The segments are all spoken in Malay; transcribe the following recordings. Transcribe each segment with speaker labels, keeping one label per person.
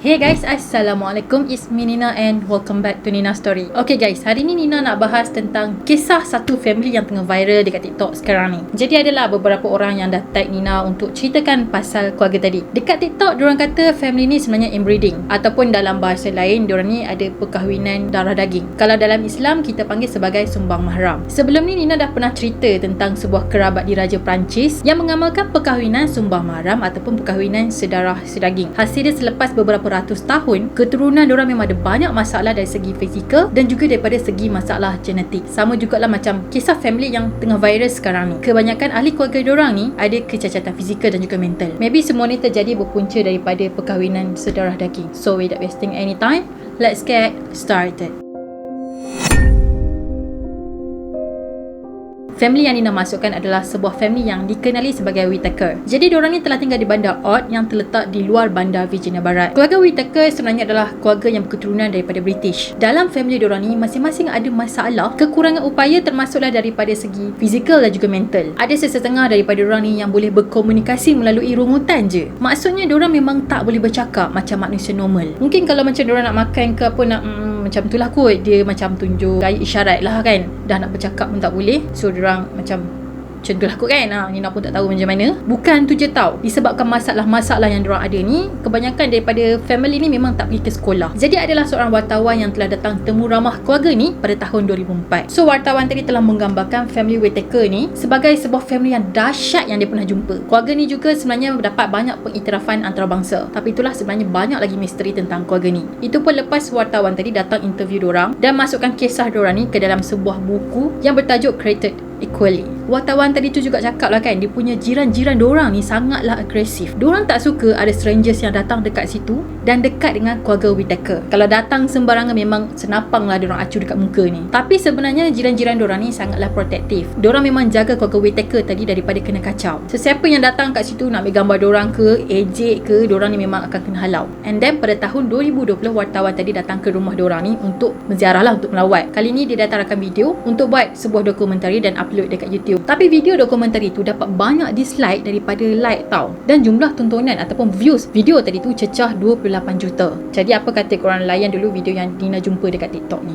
Speaker 1: Hey guys, Assalamualaikum. It's me Nina and welcome back to Nina Story. Okay guys, hari ni Nina nak bahas tentang kisah satu family yang tengah viral dekat TikTok sekarang ni. Jadi adalah beberapa orang yang dah tag Nina untuk ceritakan pasal keluarga tadi. Dekat TikTok, diorang kata family ni sebenarnya inbreeding, ataupun dalam bahasa lain, diorang ni ada perkahwinan darah daging. Kalau dalam Islam, kita panggil sebagai sumbang mahram. Sebelum ni Nina dah pernah cerita tentang sebuah kerabat diraja Perancis yang mengamalkan perkahwinan sumbang mahram ataupun perkahwinan sedarah sedaging. Hasil dia selepas beberapa ratus tahun, keturunan diorang memang ada banyak masalah dari segi fizikal dan juga daripada segi masalah genetik. Sama jugalah macam kisah family yang tengah viral sekarang ni. Kebanyakan ahli keluarga diorang ni ada kecacatan fizikal dan juga mental. Maybe semua ni terjadi berpunca daripada perkahwinan sedarah daging. So without wasting any time, let's get started. Family yang Nina masukkan adalah sebuah family yang dikenali sebagai Whittaker. Jadi diorang ni telah tinggal di bandar Ord yang terletak di luar bandar Virginia Barat. Keluarga Whittaker sebenarnya adalah keluarga yang berketurunan daripada British. Dalam family diorang ni masing-masing ada masalah, kekurangan upaya termasuklah daripada segi fizikal dan juga mental. Ada sesetengah daripada diorang ni yang boleh berkomunikasi melalui rungutan je. Maksudnya diorang memang tak boleh bercakap macam manusia normal. Mungkin kalau macam diorang nak makan ke apa nak macam tu lah kot, dia macam tunjuk gaya isyarat lah kan. Dah nak bercakap pun tak boleh. So diorang macam tu lah kot kan. Nina pun tak tahu macam mana. Bukan tu je tau, disebabkan masalah-masalah yang diorang ada ni, kebanyakan daripada family ni memang tak pergi ke sekolah. Jadi adalah seorang wartawan yang telah datang temu ramah keluarga ni pada tahun 2004. So wartawan tadi telah menggambarkan family Whittaker ni sebagai sebuah family yang dahsyat yang dia pernah jumpa. Keluarga ni juga sebenarnya mendapat banyak pengiktirafan antarabangsa. Tapi itulah sebenarnya banyak lagi misteri tentang keluarga ni. Itu pun lepas wartawan tadi datang interview diorang dan masukkan kisah diorang ni ke dalam sebuah buku yang bertajuk Created Equally. Wartawan tadi tu juga cakap lah kan, dia punya jiran-jiran diorang ni sangatlah agresif. Diorang tak suka ada strangers yang datang dekat situ dan dekat dengan keluarga Whittaker. Kalau datang sembarangan memang senapang lah diorang acu dekat muka ni. Tapi sebenarnya jiran-jiran diorang ni sangatlah protektif. Diorang memang jaga keluarga Whittaker tadi daripada kena kacau. Sesiapa yang datang kat situ nak ambil gambar diorang ke, ejek ke, diorang ni memang akan kena halau. And then pada tahun 2020, wartawan tadi datang ke rumah diorang ni untuk menziarah lah, untuk melawat. Kali ni dia datang rakam video untuk buat sebuah dokumentari dan upload dekat YouTube. Tapi video dokumentari tu dapat banyak dislike daripada like tau. Dan jumlah tontonan ataupun views video tadi tu cecah 28 juta. Jadi apa kata korang layan dulu video yang Nina jumpa dekat TikTok ni.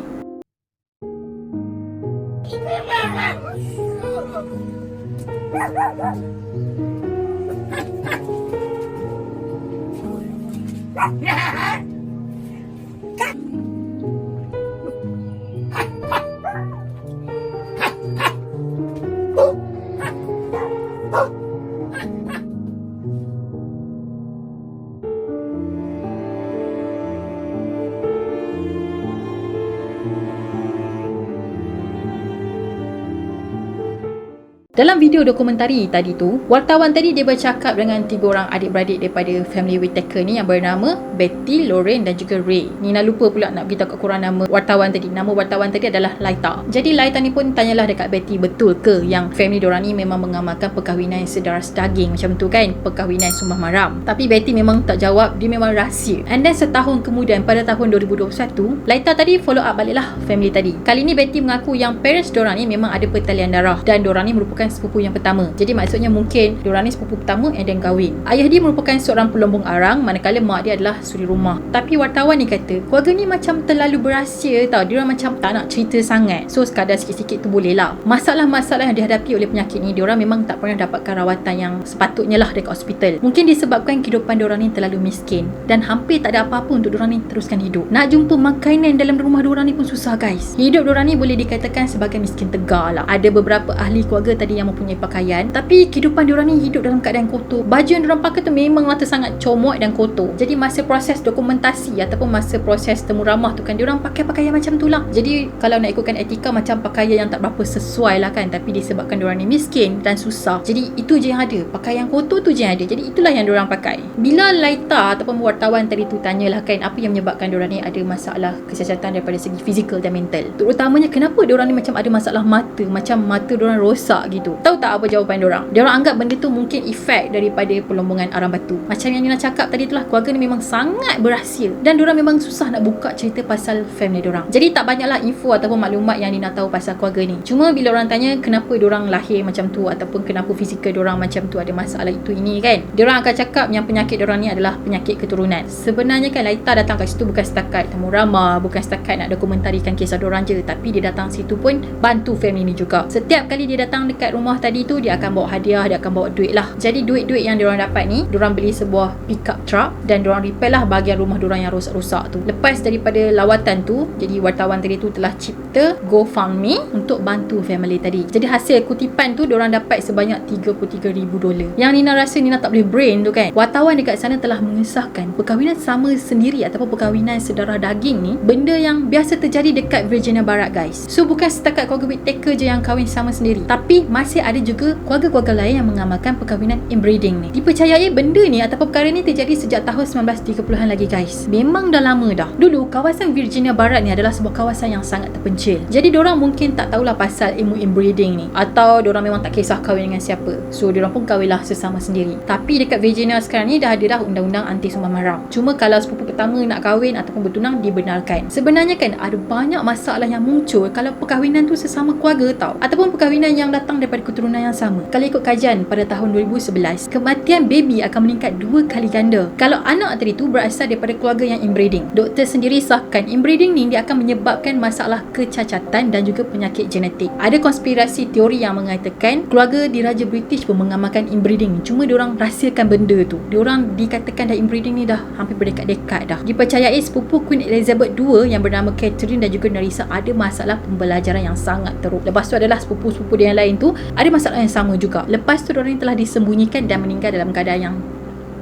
Speaker 1: Dalam video dokumentari tadi tu, wartawan tadi dia bercakap dengan 3 orang adik-beradik daripada family Whittaker ni yang bernama Betty, Lorraine dan juga Ray. Nina lupa pula nak beritahu kat korang nama wartawan tadi. Nama wartawan tadi adalah Laita. Jadi Laita ni pun tanyalah dekat Betty, betul ke yang family diorang ni memang mengamalkan perkahwinan sedarah sedaging macam tu kan, perkahwinan sumbang mahram. Tapi Betty memang tak jawab, dia memang rahsia. And then setahun kemudian pada tahun 2021, Laita tadi follow up baliklah family tadi. Kali ni Betty mengaku yang parents diorang ni memang ada pertalian darah dan diorang ni merupakan sepupu yang pertama. Jadi maksudnya mungkin diorang ni sepupu pertama and then kahwin. Ayah dia merupakan seorang pelombong arang, manakala mak dia adalah suri rumah. Tapi wartawan ni kata keluarga ni macam terlalu berahsia tau. Diorang macam tak nak cerita sangat. So sekadar sikit-sikit tu boleh lah. Masalah-masalah yang dihadapi oleh penyakit ni, diorang memang tak pernah dapatkan rawatan yang sepatutnya lah dekat hospital. Mungkin disebabkan kehidupan diorang ni terlalu miskin dan hampir tak ada apa-apa untuk diorang ni teruskan hidup. Nak jumpa makanan dalam rumah diorang ni pun susah guys. Hidup diorang ni boleh dikatakan sebagai miskin tegar lah. Ada beberapa ahli keluarga tadi yang mempunyai pakaian, tapi kehidupan diorang ni hidup dalam keadaan kotor. Baju yang diorang pakai tu memanglah sangat comot dan kotor. Jadi masa proses dokumentasi ataupun masa proses temu ramah tu kan, diorang pakai pakaian macam tu lah. Jadi kalau nak ikutkan etika, macam pakaian yang tak berapa sesuai lah kan. Tapi disebabkan diorang ni miskin dan susah, jadi itu je yang ada, pakaian kotor tu je yang ada. Jadi itulah yang diorang pakai. Bila Laita ataupun wartawan tadi tu tanyalah kan, apa yang menyebabkan diorang ni ada masalah kecacatan daripada segi fizikal dan mental, terutamanya kenapa diorang ni macam ada masalah mata, macam mata diorang rosak gitu. tu. Tahu tak apa jawapan diorang? Diorang anggap benda tu mungkin efek daripada pelombongan arang batu. Macam yang Nina cakap tadi tu lah, keluarga ni memang sangat berahsia dan diorang memang susah nak buka cerita pasal family diorang. Jadi tak banyaklah info ataupun maklumat yang Nina tahu pasal keluarga ni. Cuma bila orang tanya kenapa diorang lahir macam tu ataupun kenapa fizikal diorang macam tu, ada masalah itu ini kan, diorang akan cakap yang penyakit diorang ni adalah penyakit keturunan. Sebenarnya kan Laita datang kat situ bukan setakat temu ramah, bukan setakat nak dokumentarikan kisah diorang je, tapi dia datang situ pun bantu family ni juga. Setiap kali dia datang dekat rumah tadi tu, dia akan bawa hadiah, dia akan bawa duit lah. Jadi duit-duit yang diorang dapat ni, diorang beli sebuah pickup truck dan diorang repair lah bahagian rumah diorang yang rosak-rosak tu. Lepas daripada lawatan tu, jadi wartawan tadi tu telah cipta GoFundMe untuk bantu family tadi. Jadi hasil kutipan tu diorang dapat sebanyak $33,000. Yang Nina rasa Nina tak boleh brain tu kan, wartawan dekat sana telah mengesahkan perkahwinan sama sendiri ataupun perkahwinan sedara daging ni benda yang biasa terjadi dekat Virginia Barat guys. So bukan setakat keluarga Whittaker je yang kahwin sama sendiri, tapi masih ada juga keluarga-keluarga lain yang mengamalkan perkahwinan inbreeding ni. Dipercayai benda ni ataupun perkara ni terjadi sejak tahun 1930-an lagi guys. Memang dah lama dah. Dulu kawasan Virginia Barat ni adalah sebuah kawasan yang sangat terpencil. Jadi diorang mungkin tak tahulah pasal ilmu inbreeding ni, atau diorang memang tak kisah kahwin dengan siapa. So diorang pun kahwinlah sesama sendiri. Tapi dekat Virginia sekarang ni dah ada dah undang-undang anti sumbang haram. Cuma kalau sepupu pertama nak kahwin ataupun bertunang dibenarkan. Sebenarnya kan ada banyak masalah yang muncul kalau perkahwinan tu sesama keluarga tau, ataupun perkahwinan yang datang daripada keturunan yang sama. Kalau ikut kajian pada tahun 2011, kematian baby akan meningkat 2 kali ganda kalau anak tadi tu berasal daripada keluarga yang inbreeding. Doktor sendiri sahkan inbreeding ni dia akan menyebabkan masalah kecacatan dan juga penyakit genetik. Ada konspirasi teori yang mengatakan keluarga diraja British pun mengamalkan inbreeding, cuma diorang rahsiakan benda tu. Diorang dikatakan dah inbreeding ni dah hampir berdekat-dekat dah. Dipercayai sepupu Queen Elizabeth II yang bernama Catherine dan juga Nerissa ada masalah pembelajaran yang sangat teruk. Lepas tu adalah sepupu-sepupu dia yang lain tu ada masalah yang sama juga. Lepas tu diorang telah disembunyikan dan meninggal dalam keadaan yang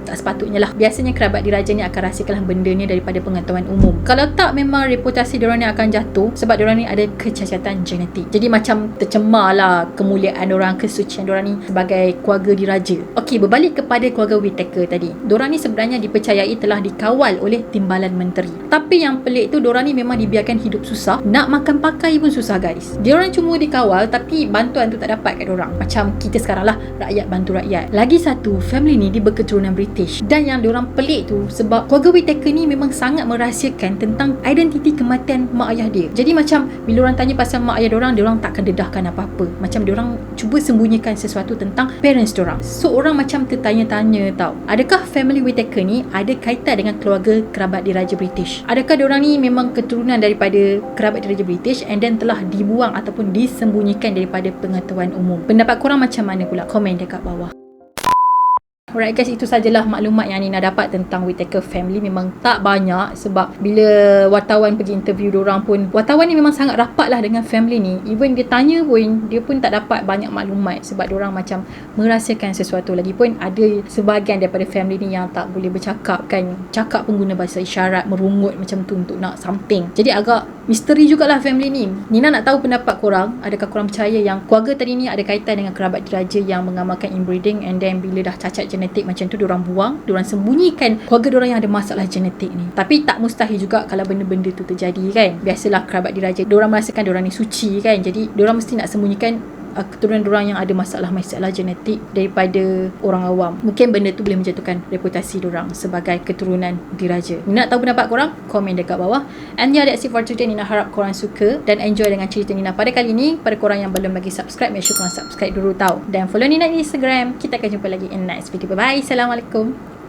Speaker 1: tak sepatutnya lah. Biasanya kerabat diraja ni akan rahsiakanlah benda ni daripada pengetahuan umum. Kalau tak, memang reputasi diorang ni akan jatuh sebab diorang ni ada kecacatan genetik. Jadi macam tercemar lah kemuliaan diorang, kesucian diorang ni sebagai keluarga diraja. Okey, berbalik kepada keluarga Whittaker tadi. Diorang ni sebenarnya dipercayai telah dikawal oleh timbalan menteri. Tapi yang pelik tu, diorang ni memang dibiarkan hidup susah. Nak makan pakai pun susah guys. Diorang cuma dikawal tapi bantuan tu tak dapat kat diorang. Macam kita sekarang lah, rakyat bantu rakyat. Lagi satu, family ni dia berketurunan British. Dan yang diorang pelik tu sebab keluarga Whittaker ni memang sangat merahsiakan tentang identiti kematian mak ayah dia. Jadi macam bila orang tanya pasal mak ayah diorang takkan dedahkan apa-apa. Macam diorang cuba sembunyikan sesuatu tentang parents diorang. So orang macam tertanya-tanya tau, adakah family Whittaker ni ada kaitan dengan keluarga kerabat diraja British? Adakah diorang ni memang keturunan daripada kerabat diraja British and then telah dibuang ataupun disembunyikan daripada pengetahuan umum? Pendapat korang macam mana pula? Komen dekat bawah. Alright guys, itu sajalah maklumat yang Nina dapat tentang Whittaker family. Memang tak banyak sebab bila wartawan pergi interview diorang pun, wartawan ni memang sangat rapat lah dengan family ni. Even dia tanya pun, dia pun tak dapat banyak maklumat sebab diorang macam merahsiakan sesuatu. Lagipun ada sebahagian daripada family ni yang tak boleh bercakap kan, cakap pengguna bahasa isyarat, merungut macam tu untuk nak something. Jadi agak misteri jugalah family ni. Nina nak tahu pendapat korang. Adakah korang percaya yang keluarga tadi ni ada kaitan dengan kerabat diraja yang mengamalkan inbreeding and then bila dah cacat genetik macam tu diorang buang, diorang sembunyikan keluarga diorang yang ada masalah genetik ni. Tapi tak mustahil juga kalau benda-benda tu terjadi kan. Biasalah kerabat diraja, diorang merasakan diorang ni suci kan, jadi diorang mesti nak sembunyikan keturunan diorang yang ada masalah genetik daripada orang awam. Mungkin benda tu boleh menjatuhkan reputasi diorang sebagai keturunan diraja. Nak tahu pendapat korang? Komen dekat bawah. And yeah, that's it for today. Nina harap korang suka dan enjoy dengan cerita Nina pada kali ni. Pada korang yang belum lagi subscribe, make sure korang subscribe dulu tau. Dan follow Nina di Instagram. Kita akan jumpa lagi in next video. Bye bye. Assalamualaikum.